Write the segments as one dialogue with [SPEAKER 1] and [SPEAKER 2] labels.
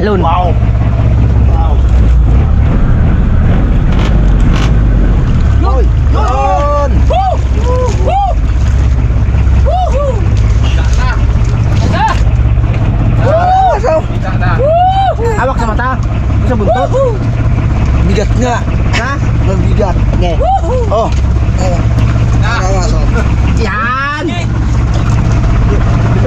[SPEAKER 1] Tingalon.
[SPEAKER 2] Wow. Wow.
[SPEAKER 1] Yun!
[SPEAKER 2] Yun!
[SPEAKER 1] Woo! Woo! Woohoo! Hawak sa mata. Sa buntot.
[SPEAKER 2] Bigat nga.
[SPEAKER 1] Ha?
[SPEAKER 2] Mabigat.
[SPEAKER 1] Okay.
[SPEAKER 2] Oh.
[SPEAKER 1] Yan!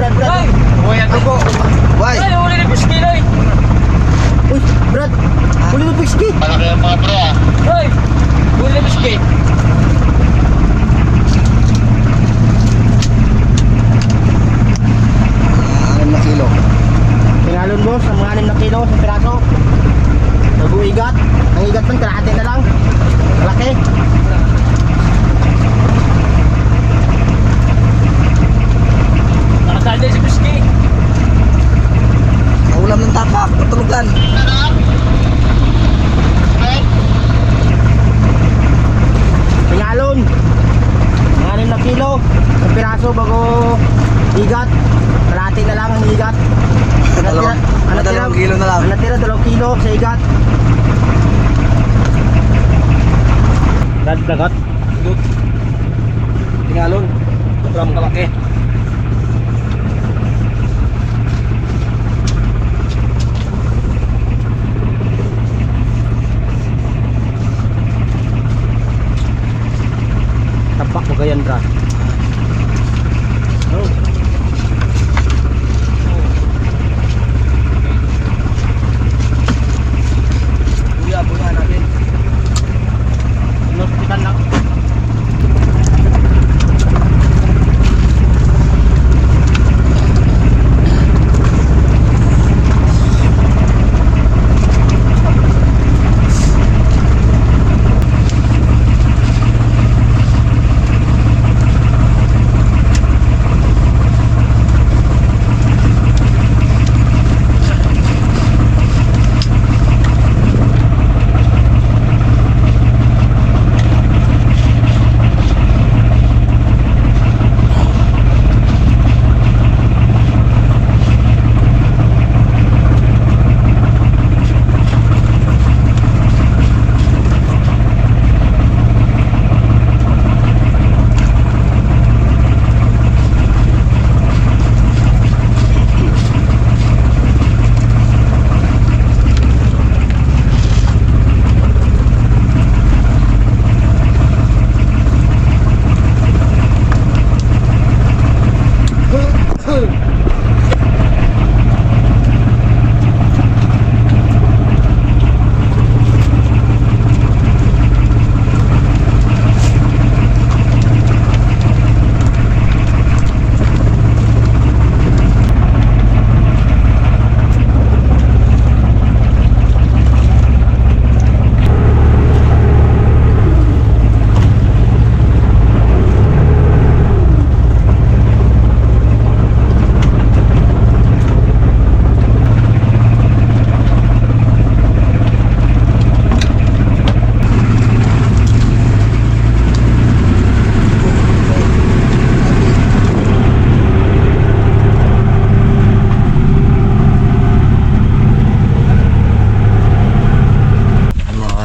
[SPEAKER 1] Brad, Brad.
[SPEAKER 2] Uy, ato po. Why?
[SPEAKER 1] Ay, huli na piski, Loy. Uy, Brad. Huli na piski.
[SPEAKER 2] Malaki ang mga bro ah.
[SPEAKER 1] Hoy! Huli na piski.
[SPEAKER 2] Anim na kilo.
[SPEAKER 1] Tingalon boss, ang mga 6 na kilo sa piraso. Nag-uigat. Ang igat man, kalahati na lang. Malaki. Nakasalde si piski.
[SPEAKER 2] Ulam ng tapak. Patulugan.
[SPEAKER 1] Tingalon. Mga 6 na kilo sa piraso bago igat. Kalahati na lang ang igat.
[SPEAKER 2] Dalawang kilo na lang.
[SPEAKER 1] Ang natira 2 kilo sa igat. Dagat.
[SPEAKER 2] Tingalon. Sobrang kalaki.
[SPEAKER 1] Tapak mo ganyan, Brad. Oh.
[SPEAKER 2] Buya natin.
[SPEAKER 1] Inuspitan lang.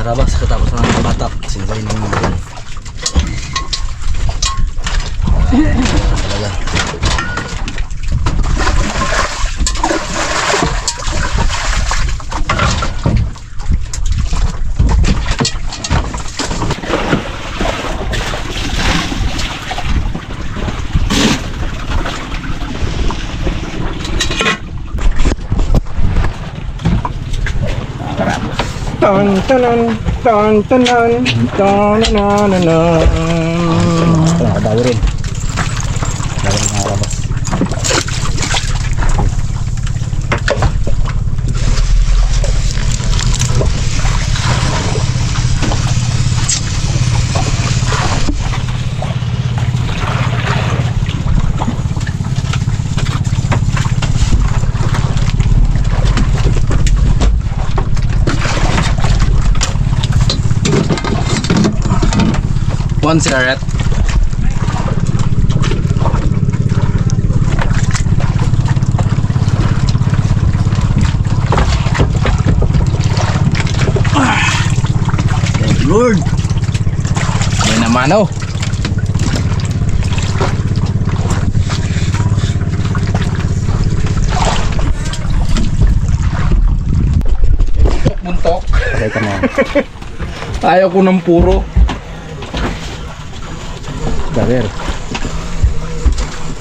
[SPEAKER 2] Karabas katapos ng batak. Singayin mo yan. Talaga.
[SPEAKER 3] Tan tanan tan tanan tan na na na.
[SPEAKER 2] Nakadawi rin. Dawi ng karabas. One cigarette.
[SPEAKER 3] mano. Buntok.
[SPEAKER 2] Teka na.
[SPEAKER 3] Ayaw ko ng puro.
[SPEAKER 2] Dawer.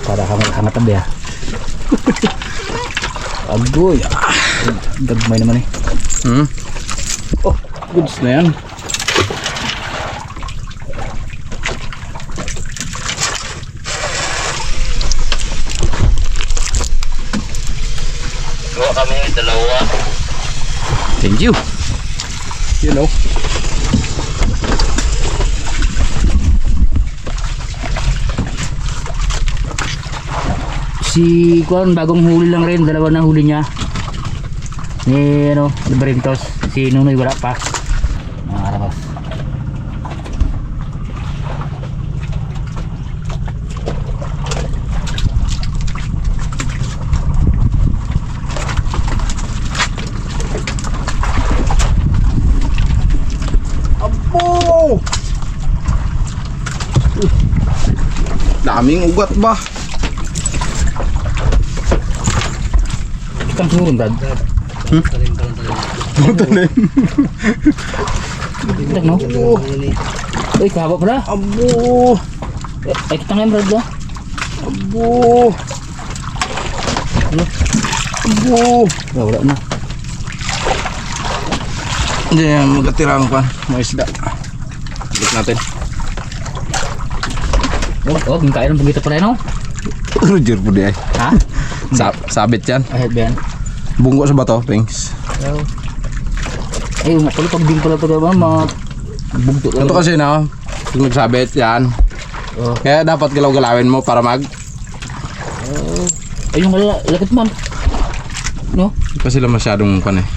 [SPEAKER 2] Para hangat tabi ya. Agoy. Gagmay naman eh.
[SPEAKER 3] Oh, goods na yan.
[SPEAKER 2] Gawa kami dalawa.
[SPEAKER 3] Thank you. You know.
[SPEAKER 2] Si Kuan bagong huli lang rin, dalawa na huli niya. Ni ano, Brintos, si Nunoy wala pa. Mga karabas.
[SPEAKER 3] Abo! Daming ugat ba?
[SPEAKER 2] Kitang turun dad.
[SPEAKER 3] Talim.
[SPEAKER 2] Kitang no? Uy, kahaba pala.
[SPEAKER 3] Abo!
[SPEAKER 2] Ay, kitang emerald no?
[SPEAKER 3] Abo! Abo!
[SPEAKER 2] Wala na.
[SPEAKER 3] Hindi yan, magkatirang pa. Mga isda. Balik natin.
[SPEAKER 2] Oh, gingkain ng pagkita pala no?
[SPEAKER 3] Roger po di ay.
[SPEAKER 2] Ha?
[SPEAKER 3] Sabit yan.
[SPEAKER 2] Ahead ba yan?
[SPEAKER 3] Bunggo sa bato, thanks.
[SPEAKER 2] Ay, yung pala pag din pala ito ba, bugto ka.
[SPEAKER 3] Ito kasi na, pag nagsabit yan.
[SPEAKER 2] Oh.
[SPEAKER 3] Kaya dapat galaw-galawin mo para mag...
[SPEAKER 2] Ay, yung lakit man. No?
[SPEAKER 3] Hindi pa sila masyadong pan eh.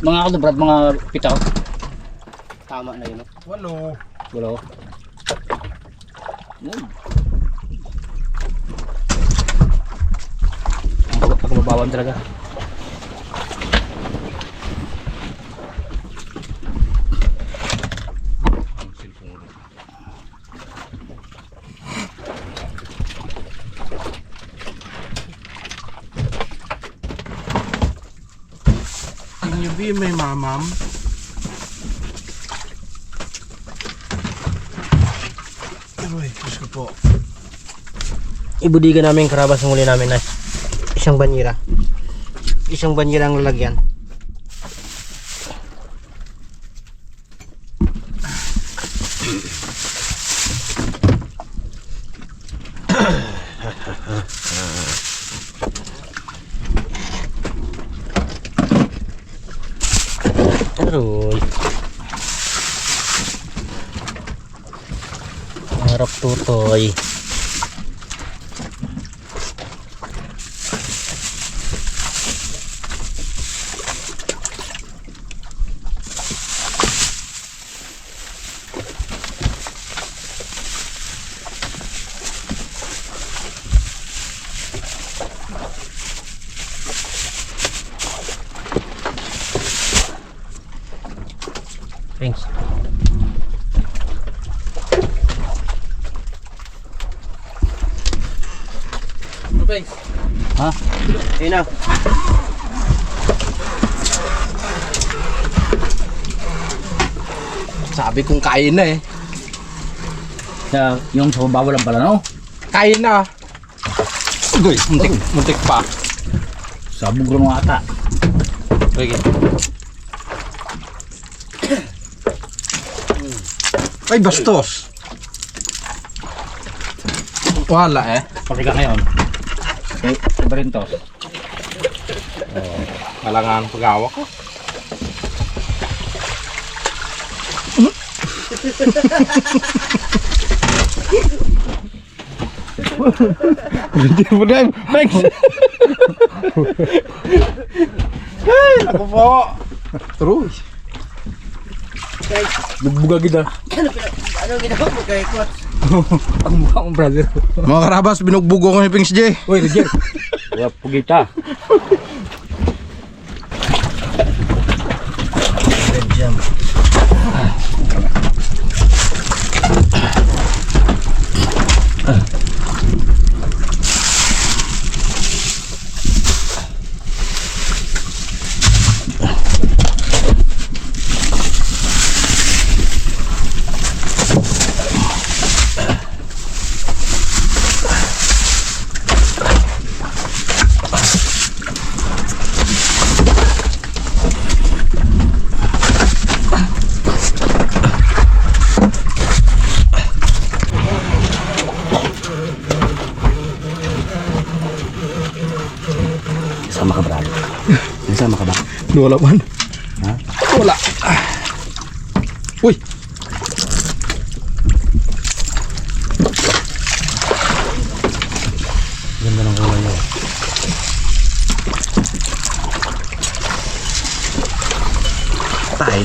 [SPEAKER 2] Mga ano brad, mga pitaw.
[SPEAKER 1] Tama na yun.
[SPEAKER 3] Walo.
[SPEAKER 2] Wala. Ang pagbabawan talaga.
[SPEAKER 3] Can you be my mamam? Uy, Diyos ko po.
[SPEAKER 1] Ibudigan namin karabas ng huli namin na isang banyera. Isang banyera ang lalagyan. Aroy. Harap tutoy. Thanks.
[SPEAKER 3] Thanks.
[SPEAKER 2] Ha?
[SPEAKER 1] Ayun na.
[SPEAKER 3] Sabi kong kain na eh.
[SPEAKER 2] Yung sa bawal lang pala, no?
[SPEAKER 3] Kain na. Uy, muntik pa.
[SPEAKER 2] Sabog rin ng ata.
[SPEAKER 3] Sige. Ay, bastos. Wala eh.
[SPEAKER 2] Pati ka ngayon. Okay, Brintos.
[SPEAKER 3] Malangan pag-awa ko. Hindi mo na. Thanks. Ay, ako po. True.
[SPEAKER 2] Bugbuga kita.
[SPEAKER 1] Ano ginawa mo kay Klotz?
[SPEAKER 2] Ang mukha mong brother.
[SPEAKER 3] Mga karabas, binugbugo ko ni Pings J.
[SPEAKER 2] Uy, Roger. Kaya pugita.
[SPEAKER 1] Red jam.
[SPEAKER 2] Sama ka, brad. Sama ka ba?
[SPEAKER 3] Wala man.
[SPEAKER 2] Ha?
[SPEAKER 3] Wala. Uy.
[SPEAKER 2] Ganda ng kulay yun.
[SPEAKER 3] Tay.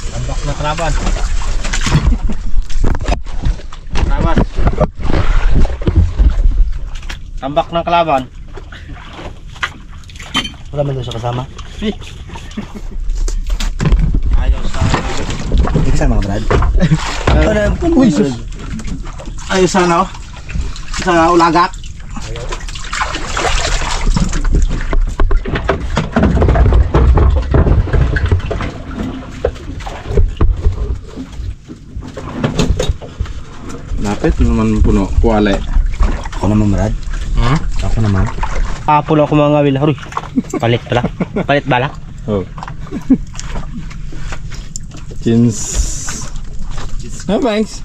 [SPEAKER 1] Tambak na kalaban. Kalaban. Tambak ng kalaban.
[SPEAKER 2] Wala man doon sa kasama.
[SPEAKER 1] Ayaw sa...
[SPEAKER 2] Hindi kasama ka, brad.
[SPEAKER 3] Uy, sus. Ay, sana oh. Sa ulagak. Lapit naman puno. Kuwale.
[SPEAKER 2] Ako naman, brad.
[SPEAKER 3] Hmm?
[SPEAKER 2] Ako naman.
[SPEAKER 1] Apol ako mga wilharoy. Palit pala. Palit balak.
[SPEAKER 3] Oh. Chins. Ah, thanks.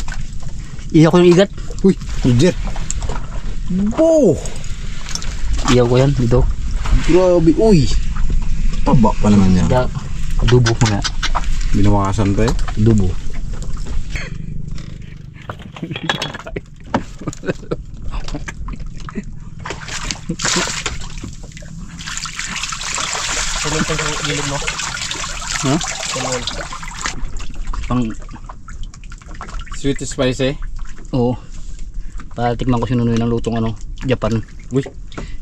[SPEAKER 2] Iyaw ko yung igat.
[SPEAKER 3] Uy, legit. Bo!
[SPEAKER 2] Iyaw ko yan, dito.
[SPEAKER 3] Grabe, uy. Taba pa naman yan.
[SPEAKER 2] Da, adobo mo nga.
[SPEAKER 3] Binawasan pa eh.
[SPEAKER 2] Adobo.
[SPEAKER 1] Tulong sa gilid mo.
[SPEAKER 2] Ha?
[SPEAKER 1] Tulong.
[SPEAKER 2] Pang,
[SPEAKER 3] Sweet spicy.
[SPEAKER 2] oo. Para tikman ko sinunoy ng lutong ano, Japan.
[SPEAKER 3] Uy.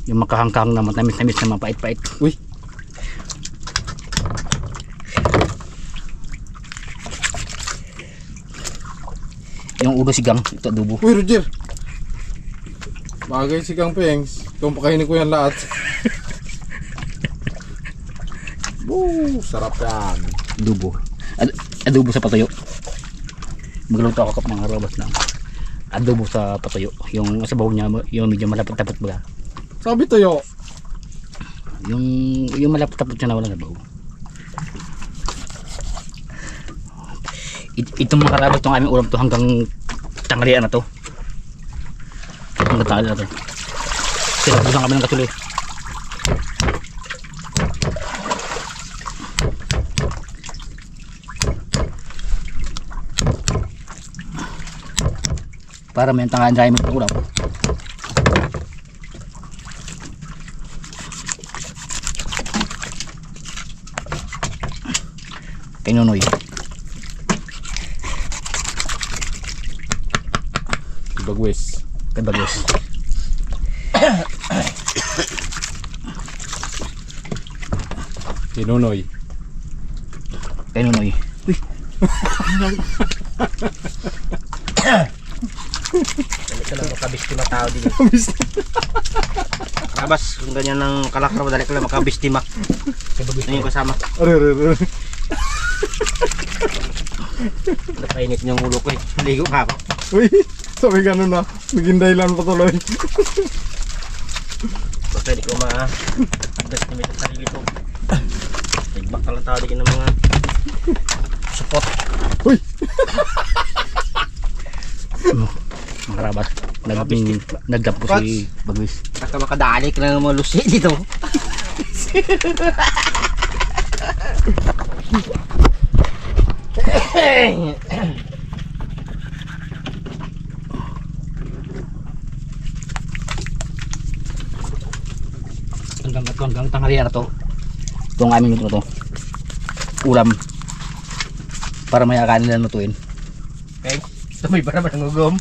[SPEAKER 2] Yung makahangkang na matamis-tamis na mapait-pait.
[SPEAKER 3] Uy.
[SPEAKER 2] Yung ulo sigang, ito adobo.
[SPEAKER 3] Uy, Roger. Bagay si Kang Pengs. Kung pakainin ko yan lahat. Woo, sarap yan.
[SPEAKER 2] Adobo. Adobo sa patuyo. Magluto ako kap mga robot ng adobo sa patuyo. Yung sabaw niya, yung medyo malapot-tapot ba?
[SPEAKER 3] Sabi tuyo.
[SPEAKER 2] Yung malapot-tapot siya na walang sabaw. Itong mga karabas itong aming ulam to hanggang tanghalian na to. Hanggang tanghalian na to. Sinabusan kami ng kasuloy. Para may tanghalian tayo may ulam. Kay Nonoy.
[SPEAKER 3] Bagwis.
[SPEAKER 2] Kay Bagos.
[SPEAKER 3] Tinunoy.
[SPEAKER 2] Kay Nunoy. Uy,
[SPEAKER 1] Dali ka lang makabistima tao din. Karabas, kung ganyan ng kalakra, dali ka lang makabistima. Ano yung kasama?
[SPEAKER 3] Are.
[SPEAKER 1] Napainit niyang ulo ko eh. Ligo ka ako.
[SPEAKER 3] Uy, sabi ganun na. Biging dahilan patuloy.
[SPEAKER 1] So, pwede ko ma-estimate ang sarili ko. Nagbak ka lang tao din ng mga support.
[SPEAKER 3] Uy!
[SPEAKER 2] mga karabas. Nagdap po si Bagwis.
[SPEAKER 1] Baka makadali ka lang ng mga lusi dito.
[SPEAKER 2] Hanggang tanghalian na to. Itong aming luto na to. Ulam. Para may akanin nila lutuin.
[SPEAKER 1] Okay? Ito may para ba ng ugom?